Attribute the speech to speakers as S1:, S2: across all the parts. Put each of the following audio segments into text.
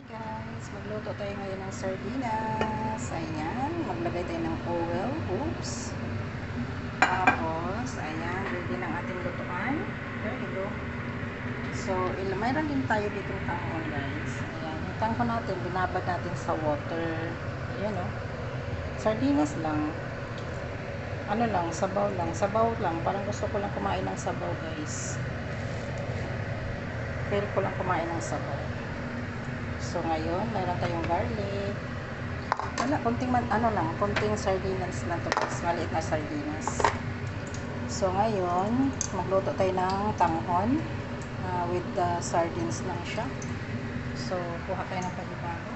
S1: Guys, magluto tayo ngayon ng sardinas. Ayan, maglagay tayo ng oil. Oops. Tapos, ayan, ready ng ating lutuan. There you go. So, mayroon din tayo ditong tahon, guys. Ayan, yung tahon natin, binabad natin sa water. Ayan, oh. Sardinas lang. Ano lang, sabaw lang. Sabaw lang. Parang gusto ko lang kumain ng sabaw, guys. Pero ko lang kumain ng sabaw. So, ngayon, mayroon tayong garlic. Wala, konting sardinas lang to guys. Maliit na sardinas. So, ngayon, magluto tayo ng tanghon. With the sardines lang siya. So, kuha tayo ng panibago.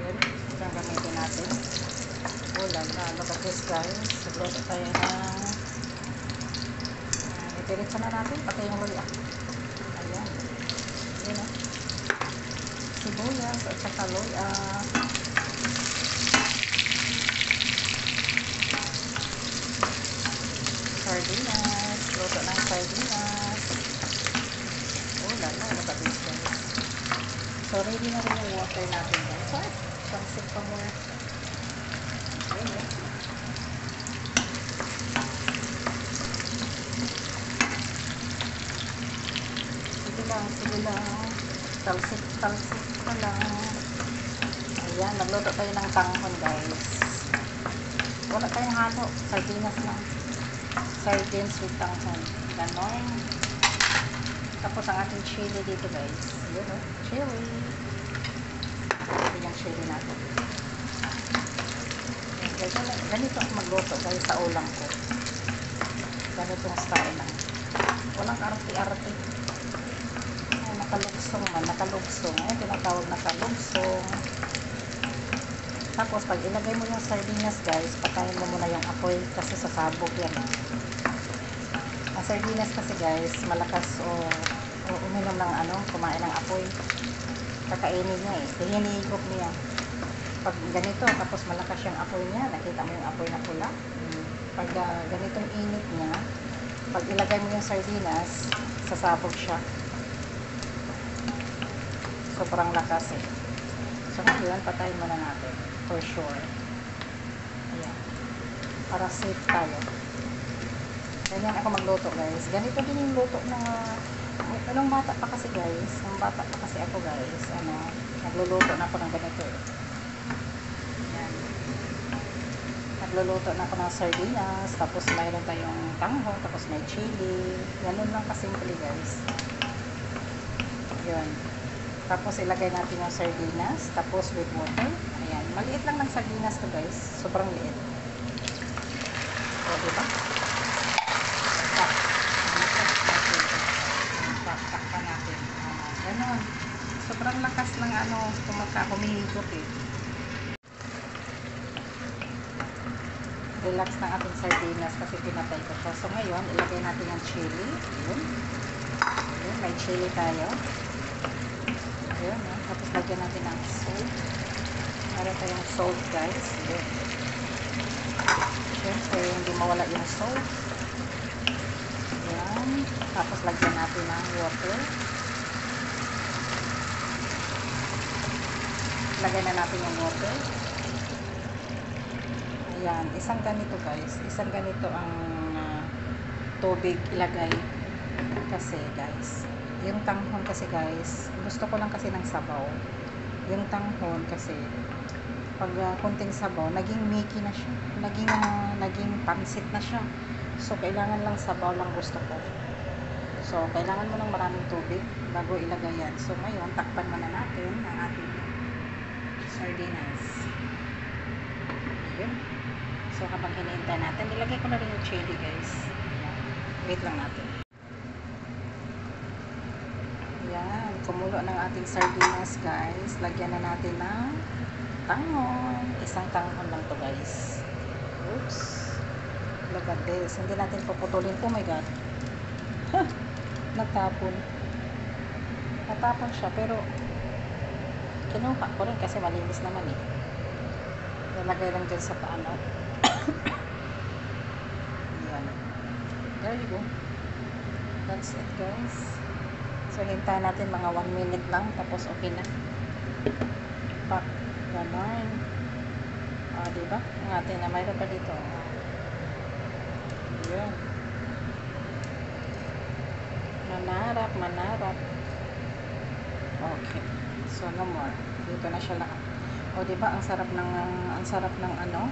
S1: Yun, itong gamitin natin. Look at this guys. Magluto tayo ng itiritsa na natin. Patay yung luya. Ayan. Yun o. Sibuyas at saka luya. Sardinas. Luto ng sardinas. Look at this guys. So, ready na rin yung water natin guys. So, pansip pa muna. Ayan. Sige lang. Talsik pa lang. Ayan, nagluto tayo ng tanghon guys. Wala tayong halo. Sardinas lang. Sardines with tanghon. Ganon. Tapos ang ating chili dito guys. Yun o. Chili. Ito yung chili natin. Ganito ako magluto guys sa ulam ko. Ganitong style lang. Walang arte-arte. Nakalugsong. Ayan, tinatawag na kalugsong. Tapos, pag ilagay mo yung sardinas, guys, patayin mo muna yung apoy kasi sasabog yan. Ang sardinas kasi, guys, malakas o uminom ng kumain ng apoy. Kakainin niya eh. Hinihigop niya. Pag ganito, tapos malakas yung apoy niya, nakita mo yung apoy na pula. Pag ganitong init niya, pag ilagay mo yung sardinas, sasabog siya. Sobrang lakas eh. So ngayon, patayin muna natin. For sure. Ayan. Para safe tayo. Ganyan ako magluto guys. Ganito din yung luto ng nung bata pa kasi guys. Nung bata pa kasi ako guys. Nagluluto na ako ng ganito eh. Ayan. Nagluluto na ako ng sardinas. Tapos mayroon tayong tanghon. Tapos may chili. Ganun lang kasimple guys. Yun. Tapos ilagay natin yung sardinas. Tapos with water. Ayan. Maliit lang ng sardinas to guys. Sobrang liit. O, diba? Takpan natin. Ganon. Sobrang lakas ng humihigop eh. Relax ng ating sardinas kasi pinatay ko siya. So ngayon, ilagay natin yung chili. Ayan. Ayan. May chili tayo. Ayan, tapos lagyan natin ng salt. Meron tayong salt guys. Ayan. Siyempre, hindi mawala yung salt. Ayan. Tapos lagyan natin ng water. Lagyan na natin yung water. Ayan. Isang ganito guys. Isang ganito ang tubig ilagay. Kasi guys, yung tanghon kasi guys, gusto ko lang kasi ng sabaw. Yung tanghon kasi pag konting sabaw, naging miki na siya. Naging pansit na siya. So kailangan lang sabaw lang gusto ko. So kailangan mo ng maraming tubig bago ilagay yan. So ngayon, takpan muna natin ang ating sardinas. Ayun. So habang hinihintay natin, nilagay ko na rin yung chili guys. Ayan. Wait lang natin. Yan, kumulo ng ating sardinas guys. Lagyan na natin ng tanghon. Isang tanghon lang to guys. Oops. Look at this. Hindi natin puputulin. Oh my god. Nagtapon. Natapon siya pero kinuha ko rin kasi malinis naman eh. Nalagay lang dyan sa paano. Yan. There you go. That's it guys. So So, hintayin natin mga 1 minute lang. Tapos, okay na. Pak. Ganon. Diba? Ang atin na. Mayroon pa dito. Yun. Manarap, manarap. Okay. So, no more. Dito na siya lahat. O, diba? Ang sarap ng ano,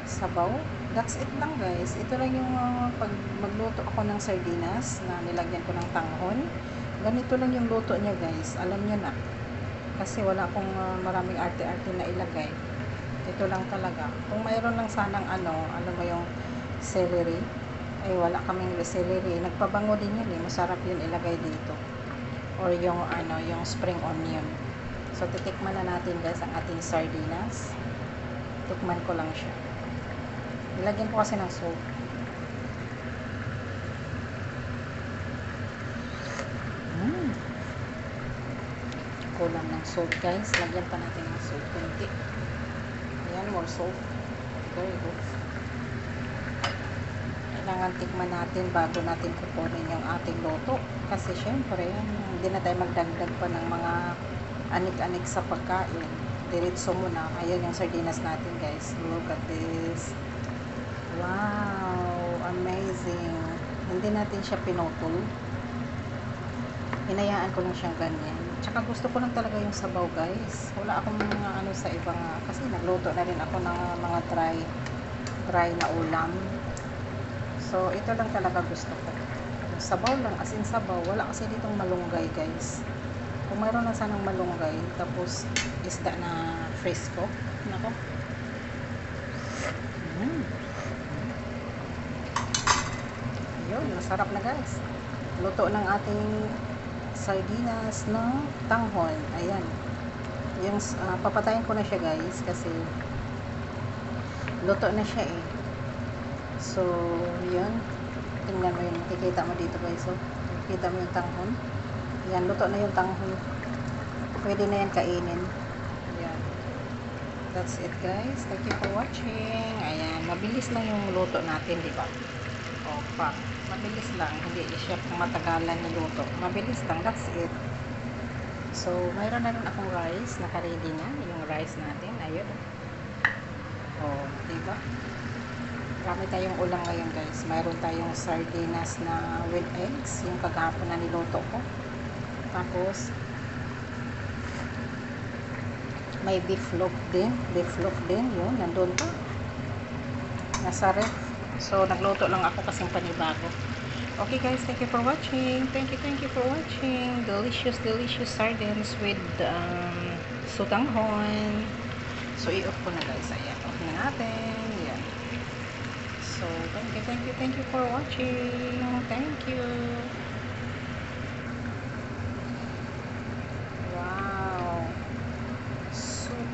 S1: sabaw. That's it lang, guys. Ito lang yung pag magluto ako ng sardinas na nilagyan ko ng tanghon. Ganito lang yung luto niya, guys. Alam niyo na. Kasi wala akong maraming arte-arte na ilagay. Ito lang talaga. Kung mayroon lang sanang ano, alam mo yung celery. Ay, wala kaming celery. Nagpabango din yun eh. Masarap yun ilagay dito. Or yung ano, yung spring onion. So, titikman na natin, guys, ang ating sardinas. Tikman ko lang siya. Nilagyan ko kasi ng salt. Kulang ng salt, guys. Lagyan pa natin ng salt. Kunti. Ayan, more salt. Very good. Kailangan tikman natin bago natin kukunin yung ating luto. Kasi syempre, hindi na tayo magdagdag pa ng mga anik-anik sa pagkain. Diretso muna. Ayan yung sardinas natin, guys. Look at this. Wow! Amazing! Hindi natin siya pinutol. Hinayaan ko lang siyang ganyan. Tsaka gusto ko lang talaga yung sabaw, guys. Wala akong mga ano sa ibang, kasi nagluto na rin ako ng mga dry na ulam. So, ito lang talaga gusto ko. Sabaw lang, as in sabaw. Wala kasi ditong malunggay, guys. Kung mayroon na sanang malunggay, tapos isda na fresco. Nako. Yun, masarap na, guys. Luto ng ating sardinas na tanghon. Ayan. Yung papatayin ko na siya, guys, kasi luto na siya eh. So, yun. Tingnan mo yun. Makikita mo dito, guys. So, makikita mo yung tanghon. Ayan, luto na yung tanghon. Pwede na yan kainin. Ayan. That's it, guys. Thank you for watching. Ayan. Mabilis lang yung luto natin, di ba? Opa. Mabilis lang. Hindi siya matagalan na luto. Mabilis lang. That's it. So, mayroon na rin akong rice. Naka-ready na. Yung rice natin. Ayun. Oh, diba? Marami tayong ulam ngayon, guys. Mayroon tayong sardinas na with eggs. Yung kagahapon na niluto ko. Tapos, may beef loaf din. Beef loaf din. Yun. Nandun pa. Nasa ref. So, nagluto lang ako kasing panibago. Okay, guys. Thank you for watching. Thank you for watching. Delicious sardines with sutanghon. So, i-off ko na, guys. Ayan. Off na natin. Ayan. So, thank you for watching. Thank you. Wow. Soup.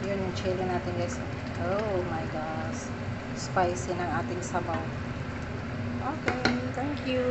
S1: Yun yung chili natin, guys. Oh my gosh. Spicy ng ating sabaw. Okay, thank you.